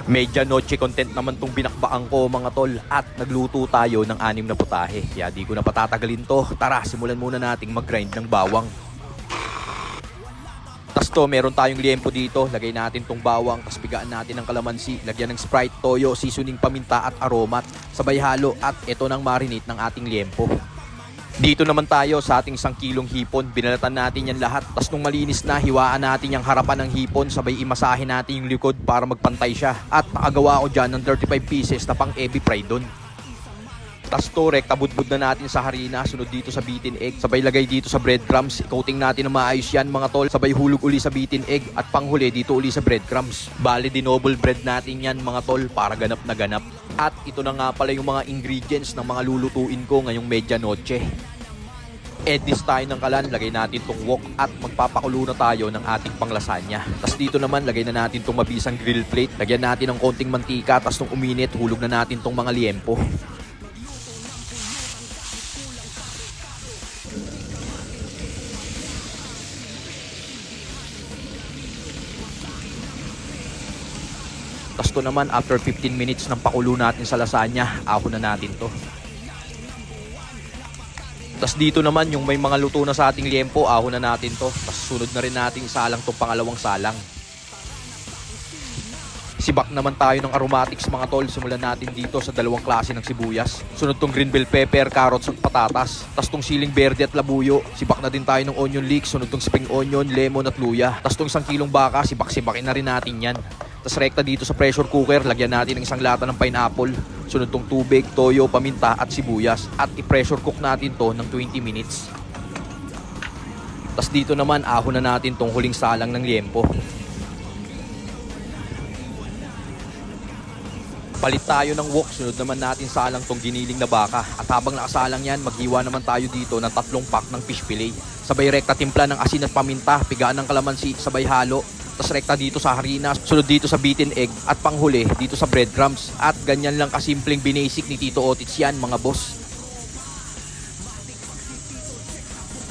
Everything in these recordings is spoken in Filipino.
Medianoche content naman tong binakbaan ko mga tol, at nagluto tayo ng 6 na putahe. Kaya di ko na patatagalin to. Tara, simulan muna nating mag-grind ng bawang. Tas to, meron tayong liempo dito. Lagay natin tong bawang, tas bigaan natin ng kalamansi. Lagyan ng Sprite, toyo, seasoning, paminta at aromat. Sabay halo at ito nang marinate ng ating liempo. Dito naman tayo sa ating 1 kilong hipon. Binalatan natin yan lahat. Tapos nung malinis na, hiwaan natin yung harapan ng hipon. Sabay imasahin natin yung likod para magpantay siya. At nakagawa ko dyan ng 35 pieces na pang ebi fry doon. Tapos to, rekta-budbud na natin sa harina. Sunod dito sa beaten egg. Sabay lagay dito sa breadcrumbs. Coating natin na maayos yan mga tol. Sabay hulog uli sa beaten egg. At panghuli dito uli sa breadcrumbs. Bale, dinoble bread natin yan mga tol para ganap na ganap. At ito na nga pala yung mga ingredients ng mga lulutuin ko ngayong medianoche. Edis tayo ng kalan, lagay natin tong wok at magpapakulo na tayo ng ating panglasanya. Tapos dito naman, lagay na natin tong mabisang grill plate. Lagyan natin ng konting mantika, tapos nung uminit, hulog na natin tong mga liempo. Tapos to naman, after 15 minutes ng pakulo natin sa lasanya, ahon na natin to. Tapos dito naman, yung may mga luto na sa ating liempo, ahon na natin to. Tapos sunod na rin natin salang tong pangalawang salang. Sibak naman tayo ng aromatics mga tol. Simulan natin dito sa 2 klase ng sibuyas. Sunod tong green bell pepper, carrots at patatas. Tapos tong siling berde at labuyo. Sibak na din tayo ng onion leeks. Sunod tong spring onion, lemon at luya. Tapos tong 1 kilong baka, sibak-sibakin na rin natin yan. Tapos rekta dito sa pressure cooker, lagyan natin ng 1 lata ng pineapple. Sunod tong tubig, toyo, paminta at sibuyas. At i-pressure cook natin to ng 20 minutes. Tapos dito naman, ahon na natin tong huling salang ng liempo. Palit tayo ng wok, sunod naman natin salang tong giniling na baka. At habang nakasalang yan, maghiwa naman tayo dito ng 3 pack ng fish fillet. Sabay rekta timpla ng asin at paminta, pigaan ng kalamansi, sabay halo. Tapos rekta dito sa harina, sunod dito sa beaten egg, at panghuli dito sa breadcrumbs. At ganyan lang kasimpleng binasic ni Tito Otits yan mga boss.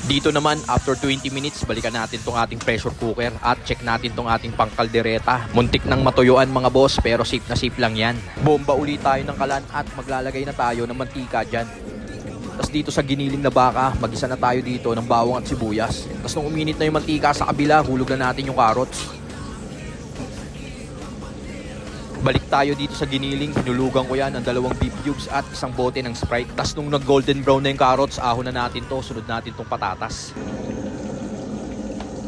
Dito naman, after 20 minutes, balikan natin tong ating pressure cooker at check natin tong ating pangkaldereta. Muntik nang matuyuan mga boss, pero safe na safe lang yan. Bomba uli tayo ng kalan at maglalagay na tayo ng mantika dyan. Tapos dito sa giniling na baka, magisa na tayo dito ng bawang at sibuyas. Tapos nung uminit na yung mantika sa kabila, hulog na natin yung carrots. Balik tayo dito sa giniling, hinulugan ko yan ng 2 beef cubes at 1 bote ng Sprite. Tapos nung nag golden brown na yung carrots, ahon na natin to, sunod natin tong patatas.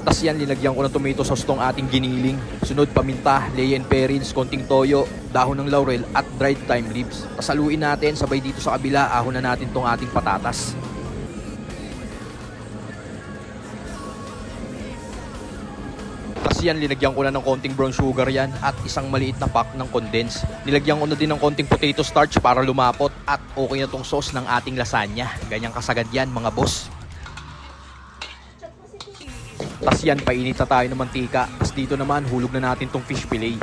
Tapos yan, linagyan ko ng tomato sauce tong ating giniling. Sunod, paminta, cayenne perils, konting toyo, dahon ng laurel at dried thyme leaves. Tapos haluin natin, sabay dito sa kabila, ahon na natin tong ating patatas. Tapos yan, linagyan ko na ng konting brown sugar yan at 1 maliit na pack ng condense. Nilagyan ko na din ng konting potato starch para lumapot at okay na tong sauce ng ating lasagna. Ganyang kasagad yan mga boss. Tapos yan, painit na tayo ng mantika. Tapos dito naman, hulog na natin tong fish fillet.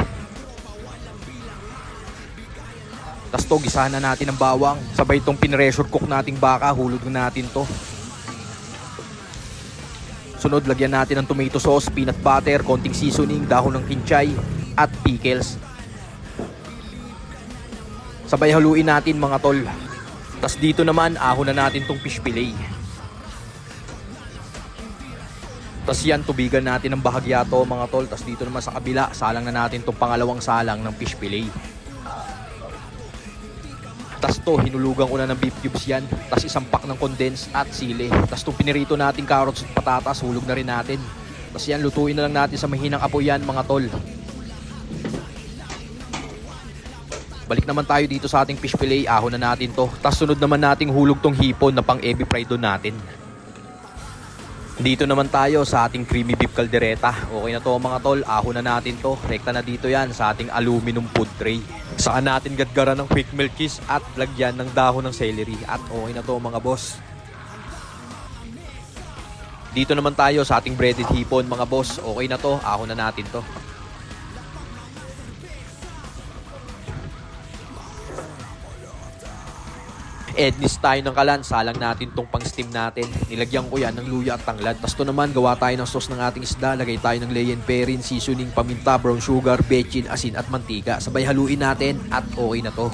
Tapos to, gisahan na natin ng bawang. Sabay tong pinressure cook nating baka, hulog na natin to. Sunod, lagyan natin ng tomato sauce, peanut butter, konting seasoning, dahon ng kinchay, at pickles. Sabay haluin natin mga tol. Tapos dito naman, ahon na natin tong fish fillet. Tapos yan, tubigan natin ng bahagya to mga tol. Tapos dito naman sa kabila, salang na natin tong pangalawang salang ng fish fillet. Tapos to, hinulugan ko na ng beef cubes yan. Tapos 1 pack ng condense at sili. Tapos itong pinirito natin carrots at patatas, hulog na rin natin. Tapos yan, lutuin na lang natin sa mahinang apoy yan mga tol. Balik naman tayo dito sa ating fish fillet, ahon na natin to. Tapos sunod naman nating hulog tong hipon na pang ebi fry doon natin. Dito naman tayo sa ating creamy beef caldereta. Okay na to mga tol, ahon na natin to. Rekta na dito yan sa ating aluminum food tray. Saan natin gadgaran ng quick milk cheese at lagyan ng dahon ng celery. At okay na to mga boss. Dito naman tayo sa ating breaded hipon mga boss. Okay na to, ahon na natin to. Ednis tayo ng kalan, salang natin tong pang steam natin. Nilagyan ko yan ng luya at tanglad. Tapos to naman, gawa tayo ng sauce ng ating isda. Lagay tayo ng cayenne perin, seasoning, paminta, brown sugar, bechin, asin at mantika. Sabay haluin natin at okay na to.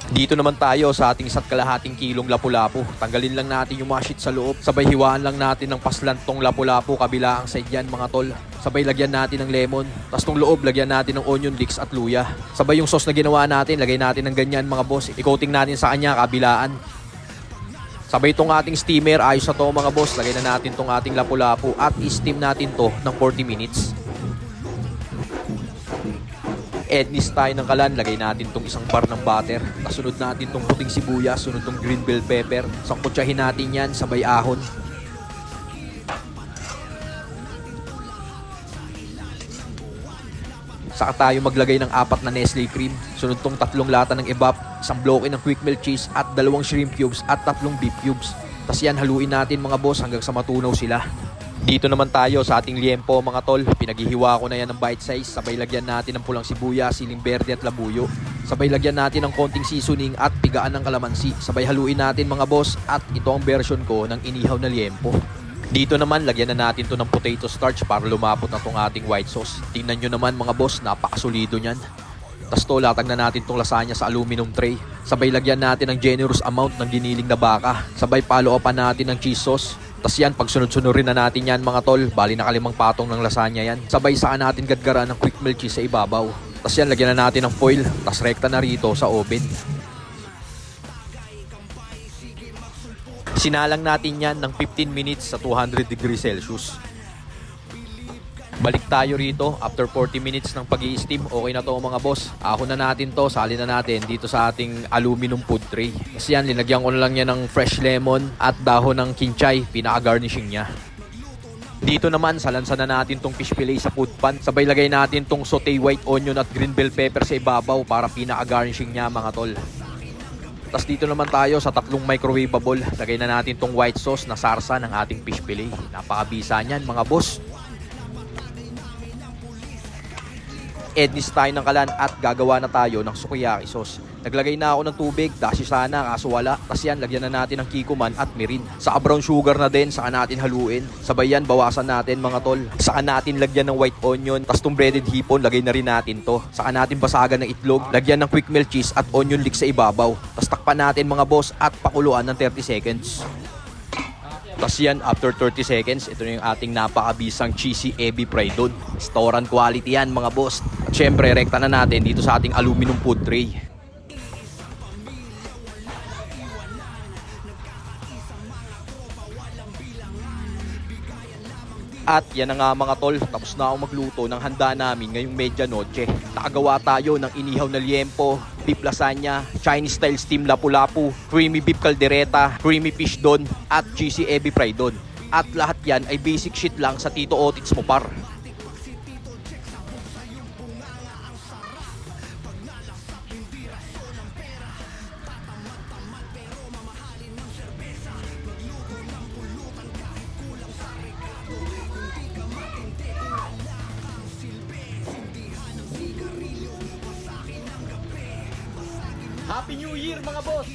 Dito naman tayo sa ating 1.5 kilong lapu-lapu. Tanggalin lang natin yung mga shit sa loob. Sabay hiwaan lang natin ng paslan tong lapu-lapu, kabila ang side yan mga tol. Sabay lagyan natin ng lemon. Tapos tong loob, lagyan natin ng onion leeks at luya. Sabay yung sauce na ginawa natin, lagay natin ng ganyan mga boss. I-coating natin sa kanya, kabilaan. Sabay tong ating steamer, ayos na to mga boss. Lagay na natin tong ating lapu-lapu at i-steam natin to ng 40 minutes. Ednis tayo ng kalan, lagay natin tong isang bar ng butter. Tapos sunod natin tong puting sibuyas, sunod tong green bell pepper. Sangkutsahin natin yan, sabay ahon. Saka tayo maglagay ng 4 na Nestle cream. Sunod tong 3 lata ng evap, isang bloke ng quick melt cheese at 2 shrimp cubes at 3 beef cubes. Tapos yan, haluin natin mga boss hanggang sa matunaw sila. Dito naman tayo sa ating liempo mga tol. Pinaghihiwa ko na yan ng bite size. Sabay lagyan natin ng pulang sibuyas, siling berde at labuyo. Sabay lagyan natin ng konting seasoning at pigaan ng kalamansi. Sabay haluin natin mga boss at ito ang version ko ng inihaw na liempo. Dito naman lagyan na natin to ng potato starch para lumapot na tong ating white sauce. Tingnan nyo naman mga boss, napakasulido nyan. Tapos to, latag na natin tong lasagna sa aluminum tray. Sabay lagyan natin ng generous amount ng giniling na baka. Sabay follow upan natin ng cheese sauce. Tapos yan, pag sunod-sunurin na natin yan mga tol, bali na 5 patong ng lasagna yan. Sabay saan natin gadgaran ng quick melt cheese sa ibabaw. Tapos yan, lagyan na natin ng foil. Tapos rekta na rito sa oven. Sinalang natin yan ng 15 minutes sa 200 degrees Celsius. Balik tayo rito after 40 minutes ng pag-i-steam. Okay na to mga boss. Ahon na natin to, salin na natin dito sa ating aluminum food tray. Kasi yan, linagyan ko na lang yan ng fresh lemon at dahon ng kinchay, pinaka-garnishing niya. Dito naman, salansan na natin tong fish fillet sa food pan. Sabay lagay natin tong saute white onion at green bell pepper sa ibabaw para pinaka-garnishing niya mga tol. Tapos dito naman tayo sa 3 microwaveable. Lagay na natin tong white sauce na sarsa ng ating fish fillet. Napakabisa niyan mga boss. Ednis tayo ng kalan at gagawa na tayo ng sukiyaki sauce. Naglagay na ako ng tubig, dashi sana kaso wala. Tapos yan, lagyan na natin ng kikuman at mirin. Saka brown sugar na din, saka natin haluin. Sabay yan, bawasan natin mga tol. Saka natin lagyan ng white onion. Tapos tong breaded hipon, lagay na rin natin to. Saka natin basagan ng itlog, lagyan ng quick melt cheese at onion leeks sa ibabaw. Tapos takpan natin mga boss at pakuluan ng 30 seconds. Tapos yan, after 30 seconds, ito na yung ating napakabisang cheesy ebi fried doon. Restaurant quality yan mga boss. At syempre, rekta na natin dito sa ating aluminum food tray. At yan na nga mga tol, tapos na ako magluto ng handa namin ngayong medianoche. Nakagawa tayo ng inihaw na liempo, beef lasagna, Chinese style steam lapu-lapu, creamy beef caldereta, creamy fish don, at cheesy ebi fried don. At lahat yan ay basic shit lang sa Tito Otits mo par. Happy New Year mga boss!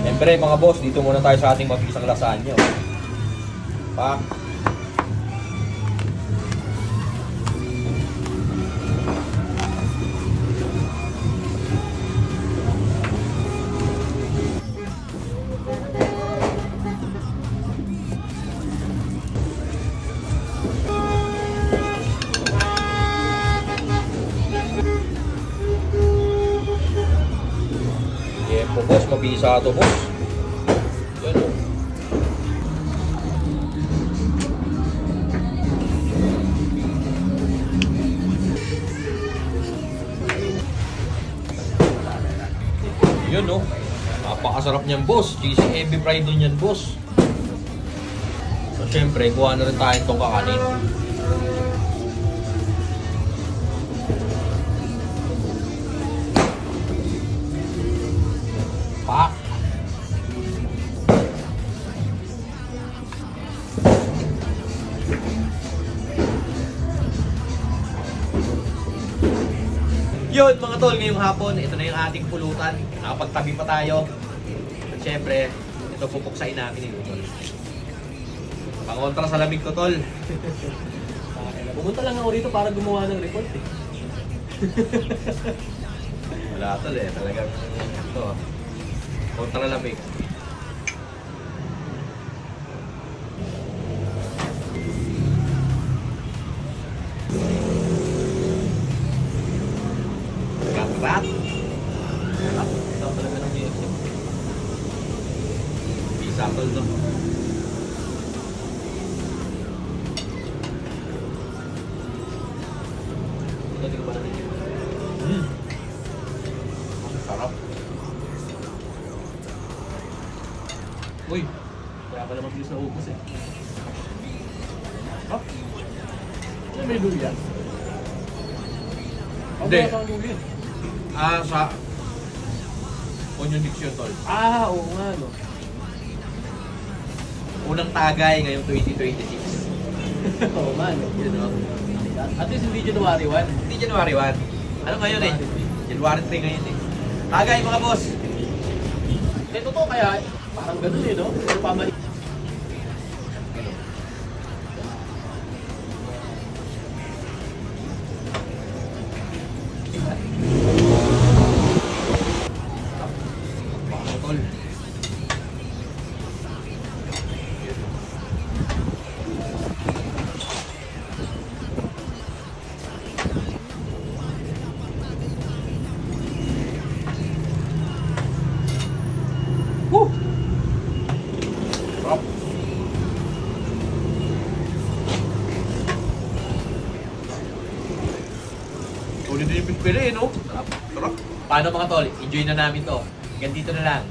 Siyempre mga boss, dito muna tayo sa ating mabisang lasagna. Pa. Boss, mabisa to boss. Yan o. Yun o. Napakasarap niyan boss. Cheesy ebi fried doon yan boss. So syempre, kuha na rin tayo itong kakanin. Pak. Yun mga tol, ngayong hapon, ito na yung ating pulutan. Nakapagtabi pa tayo. At syempre, ito pupuksain namin yung tol. Pangontra sa lamig ko tol. Pumunta lang ako rito para gumawa ng report eh. Wala tol eh, talagang ito. Kontra lamig. Rat. Ito talaga ng GFC. Bisa tol no. Ito, di ko pa natin. Sarap. Uy, kaya pala mabilis na ubos eh. Ha? Ano may luya? Hindi. Ano ang luya? Sa onion mix yun tol. Oo nga no. Unang tagay ngayong 2026. Oo nga no. Yun no. At least hindi January 1. Hindi January 1. Ano ngayon eh? January 3 ngayon eh. Tagay mga boss. Eh totoo kaya, parang ganun eh no? Pero pamali. Baka tol. Woo! Sarap. Tuloy din yung pipili eh no? Sarap. Sarap. Paano mga tol? Enjoy na namin to. Ganito na lang.